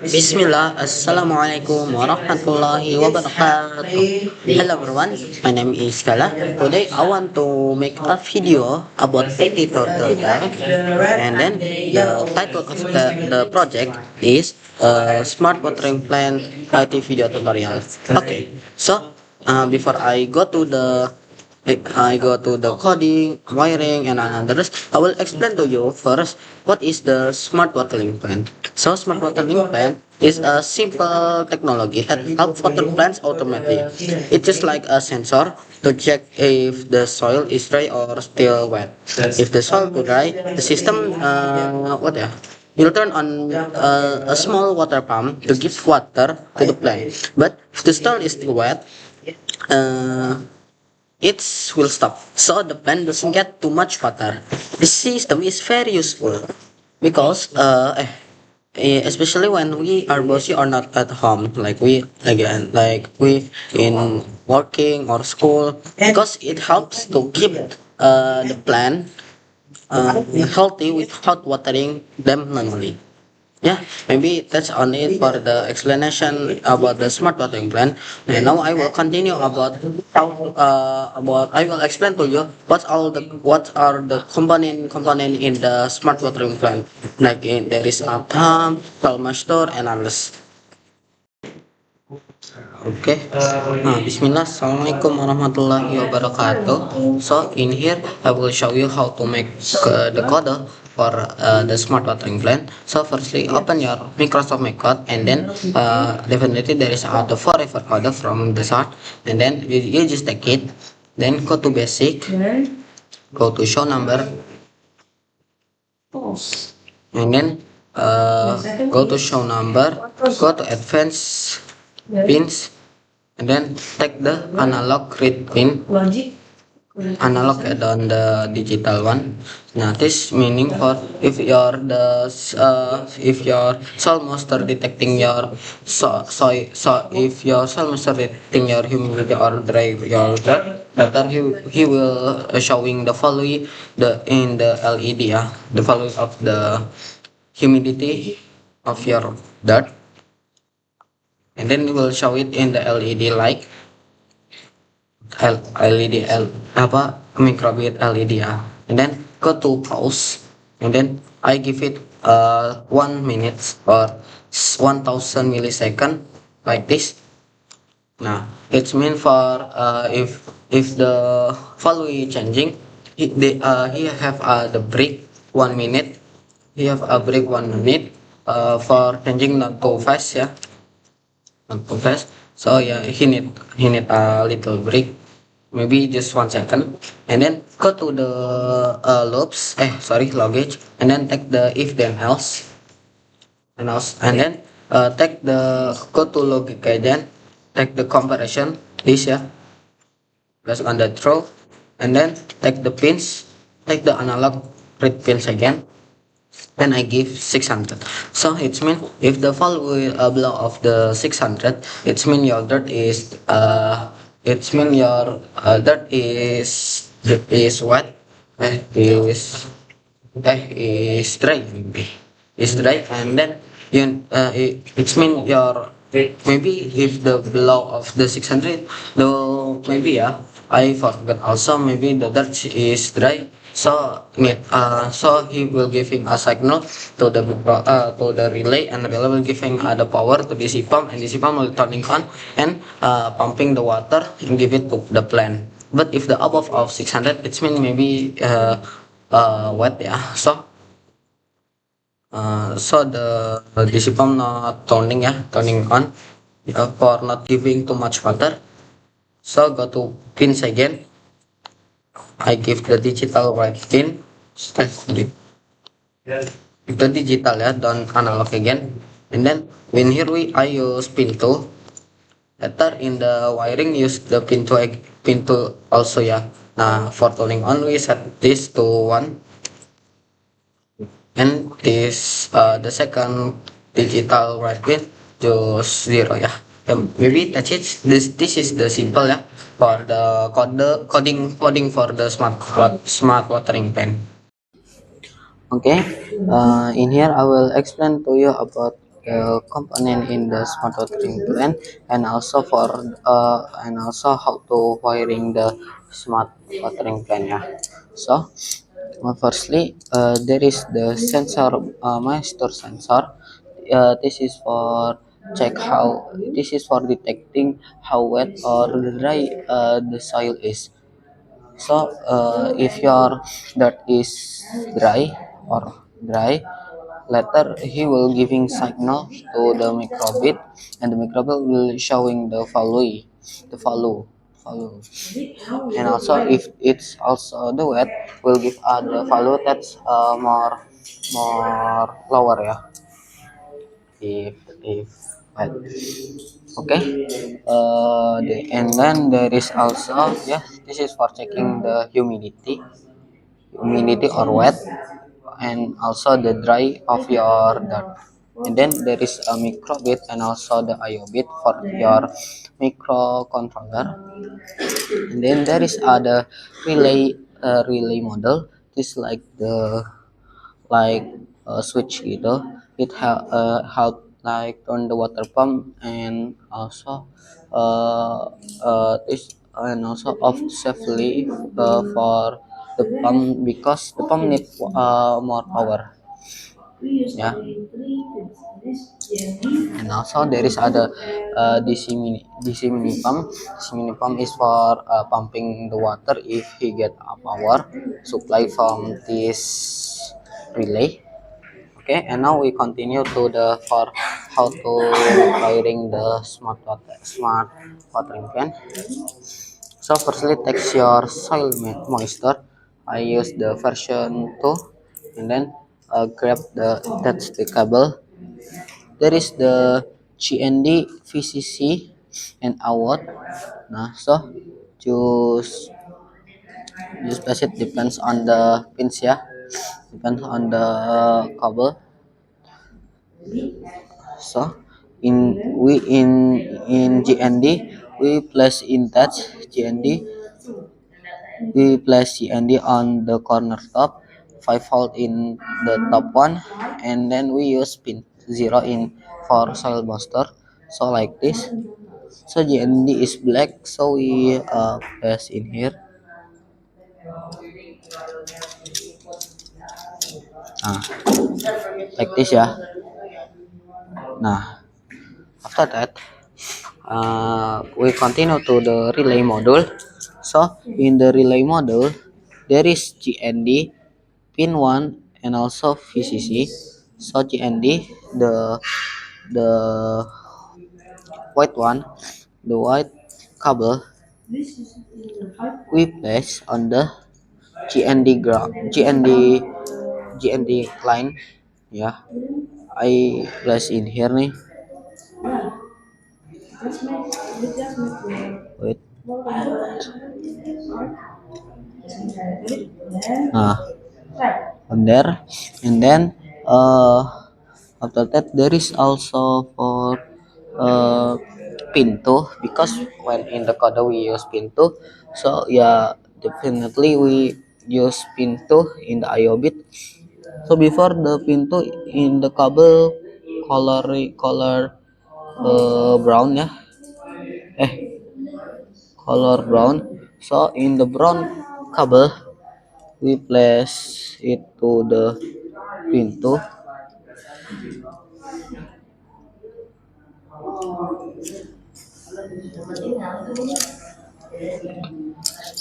Bismillah, Assalamualaikum warahmatullahi wabarakatuh. Hello everyone, my name is Kala. Today I want to make a video about PT Turtle Tank, and then the title of the project is Smart Watering Plant IT Video Tutorial. Okay, so before I go to the coding, wiring, and others. I will explain to you first what is the smart watering plant. So, smart watering plant is a simple technology that helps water plants automatically. It is like a sensor to check if the soil is dry or still wet. If the soil too dry, the system will turn on a small water pump to give water to the plant. But if the soil is still wet, uh, it will stop so the plant doesn't get too much water. This system is very useful because especially when we are busy or not at home, like we in working or school, because it helps to keep the plant healthy without watering them manually. Yeah, maybe that's only it for the explanation about the smart watering plan. And now I will continue about I will explain to you what are the component in the smart watering plan. There is a pump, thermistor, and others. Okay. Bismillah. Assalamualaikum warahmatullahi wabarakatuh. So in here, I will show you how to make the code for the smart watering plan. So firstly, open your Microsoft Code, and then definitely there is the forever code from the start, and then you just take it. Then go to basic, go to show number, and then go to show number, go to advanced pins, and then take the analog read pin, analog add on the digital one. Now this meaning for if your soil master detecting your if your soil master detecting your humidity or dry your dirt, better he will showing the value in the LED, the value of the humidity of your dirt, and then we will show it in the LED light. LED microbit LED, and then go to pause, and then I give it 1 minute or 1000 millisecond like this. Now it's mean for if the value is changing, he have the break 1 minute. He have a break 1 minute for changing not too fast, not too fast. So yeah, he need a little break, maybe just 1 second, and then go to the logage, and then take the if then else, and then take the go to logic again, take the comparison this, press on the throw, and then take the pins, take the analog read pins again. Then I give 600. So it's mean if the value below of the 600, it's mean your dirt is wet, is dry, maybe is dry, and then it's mean your maybe if the below of the 600, though maybe I forgot also, maybe the dirt is dry. So so he will give him a signal to the relay, and the relay will give him the power to DC pump, and DC pump will turning on and pumping the water and give it to the plant. But if the above of 600, it's mean maybe wet, so the DC pump not turning on, for not giving too much water. So go to pins again. I give the digital right pin, the digital, don't analog again, and then when here I use pin 2. Later in the wiring use the pin 2 also, Now for turning on we set this to 1, and this the second digital right pin just 0, maybe that's it. This is the simple, for the coding for the smart watering pen. Okay, in here I will explain to you about component in the smart watering plan, and also how to wiring the smart watering plan. Yeah. So firstly, there is the sensor, master sensor. This is for check how this is for detecting how wet or dry the soil is. So if your dirt is dry or dry, later he will giving signal to the microbit, and the microbit will showing the value. And also if it's also the wet, will give the value that's more lower, yeah, if wet. Okay. And then there is also, yeah, this is for checking the humidity or wet, and also the dry of your dirt. And then there is a microbit and also the IO bit for your microcontroller. And then there is other relay model. This like the like switch gitu. It help like turn the water pump, and also this and also off safely for the pump, because the pump need more power. Yeah. And also there is other DC mini pump is for pumping the water if he get a power supply from this relay. Okay, and now we continue to the for how to wiring the smart watering can. So firstly, text your soil moisture. I use the version 2, and then grab that's the cable. There is the GND, VCC, and award. Nah, so just place it, depends on the pins, yeah, depends on the cable. So in GND we place in touch GND we place GND on the corner top, 5 volt in the top one, and then we use pin 0 in for soil booster. So like this. So GND is black, so we place in here. Nah, like this, ya. Nah, after that we continue to the relay module. So in the relay module there is GND pin 1 and also VCC. So GND, the white one, the white cable, we place on the GND line, ya. I place in here nih. Wait. Nah, on there, and then after that there is also for pintu, because when in the code we use pintu. So yeah, definitely we use pintu in the IO bit. So before the pintu in the cable color brown, ya, color brown. So in the brown cable we place it to the pintu.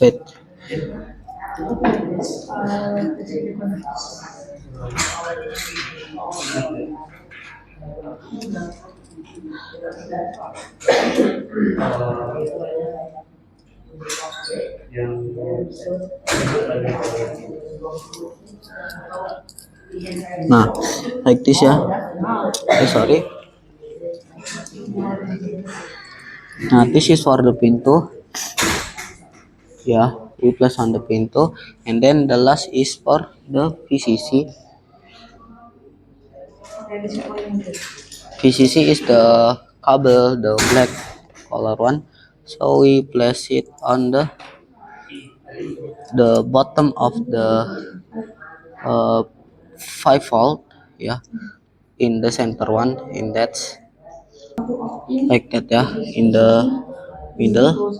Wait. Nah, like this, ya. Sorry. Nah, this is for the pintu. Yeah, we place on the pintu, and then the last is for the VCC. VCC is the cable, the black color one. So we place it on the bottom of the uh, 5 volt. Yeah, in the center one, in that like that, yeah, in the middle.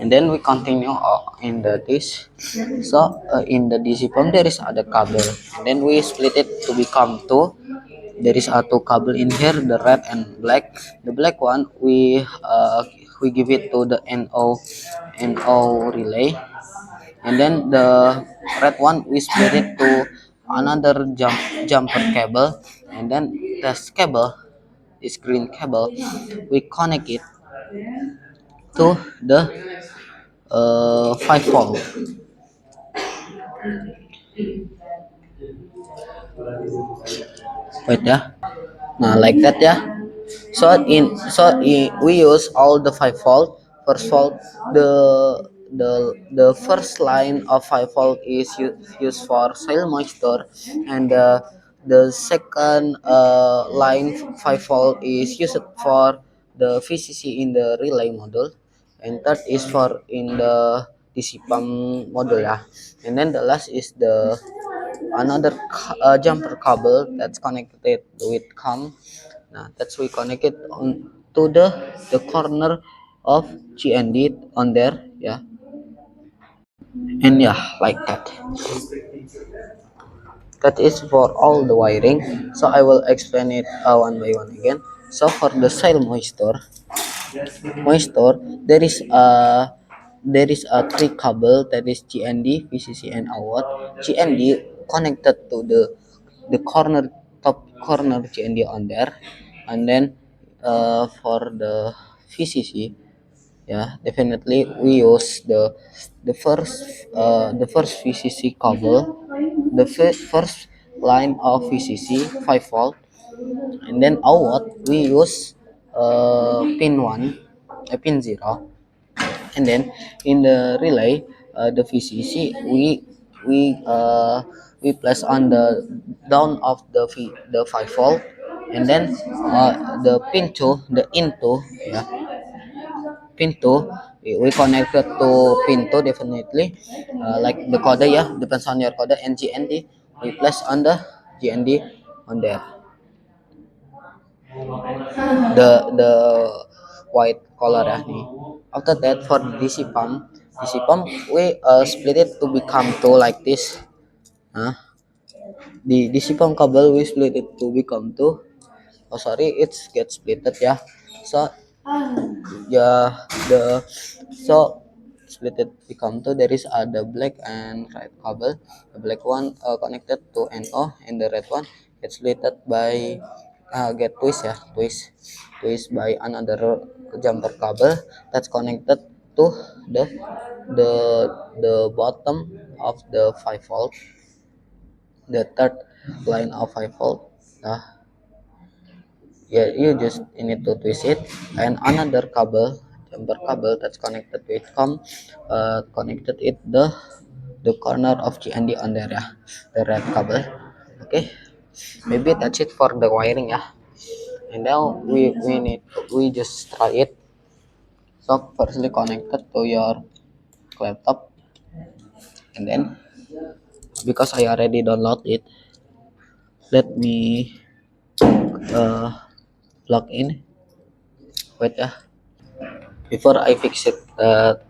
And then we continue in the this. So in the DC pump there is other cable, and then we split it to become two. There is a two cable in here, the red and black. The black one we give it to the NO relay, and then the red one we split it to another jumper cable, and then this cable, this green cable, we connect it to the 5 volt. Wait, yeah. Nah, like that, yeah. We use all the 5 volt. First volt, the the first line of 5 volt is used for soil moisture, and the second line 5 volt is used for the VCC in the relay module, and third is for in the DC pump module, yeah. And then the last is the another jumper cable that's connected with COM. Now that's we connect it on to the corner of GND on there, yeah. And yeah, like that. That is for all the wiring. So I will explain it one by one again. So for the soil moisture, there is a three cable, that is GND, VCC, and outward. GND connected to the corner, top corner GND on there, and then for the VCC, yeah, definitely we use the first VCC cable, the first line of VCC 5 volt, and then outward we use pin 1, pin 0, and then in the relay, the VCC we place on the down of the 5 volt, and then the pin 2, the into, yeah, pin 2 we connected to pin 2 definitely, like the code, yeah, depends on your code, and GND we place on the GND on there, the white color, ya nih. After that for the DC pump we split it to become two like this. Nah, the DC pump cable we split it to become two. Oh sorry, it's get splitted, ya. So yeah, the so split it become two. There is the black and red cable. The black one connected to NO, and the red one gets splitted by get twist by another jumper cable that's connected to the the the bottom of the 5 volt, the third line of 5 volt. Yeah, you just need to twist it, and another cable, jumper cable that's connected with com, connected it the corner of GND on there, yeah, the red cable. Okay, maybe that's it for the wiring, yeah. And now we just try it. So firstly connected to your laptop, and then because I already download it, let me log in. Wait, yeah. Before I fix it, the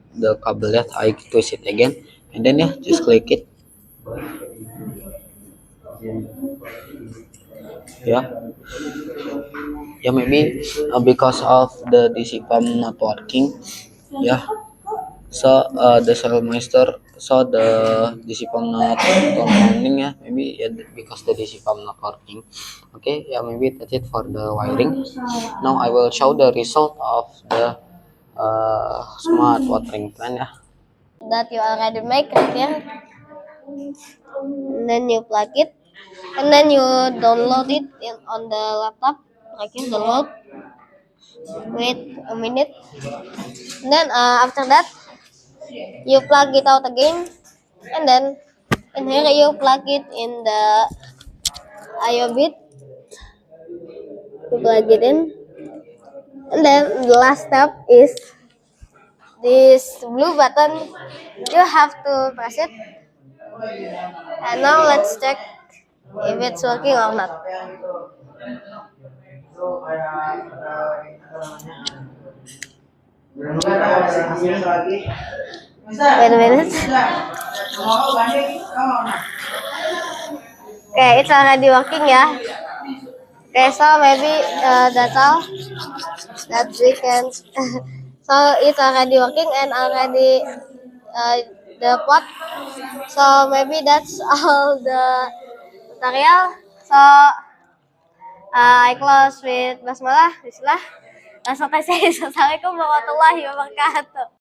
cable, that I twist it again, and then yeah, just click it, yeah. Yeah, maybe because of the DC pump not working, yeah. So the cell master, so the DC pump not running, yeah, maybe yeah, because the DC pump not working. Okay, yeah, maybe that's it for the wiring. Now I will show the result of the smart watering plan, yeah. That you already make right here, and then you plug it, and then you download it on the laptop right here, download. Wait a minute, and then after that you plug it out again, and then in here you plug it in the IO bit, you plug it in, and then the last step is this blue button, you have to press it, and now let's check if it's working or not. Wait a minute. Okay, it's already working ya. Okay, so maybe that's all that we can. So it's already working and already the pot. So maybe that's all the tutorial. So I close with basmalah. Bismillah. Assalamualaikum warahmatullahi wabarakatuh.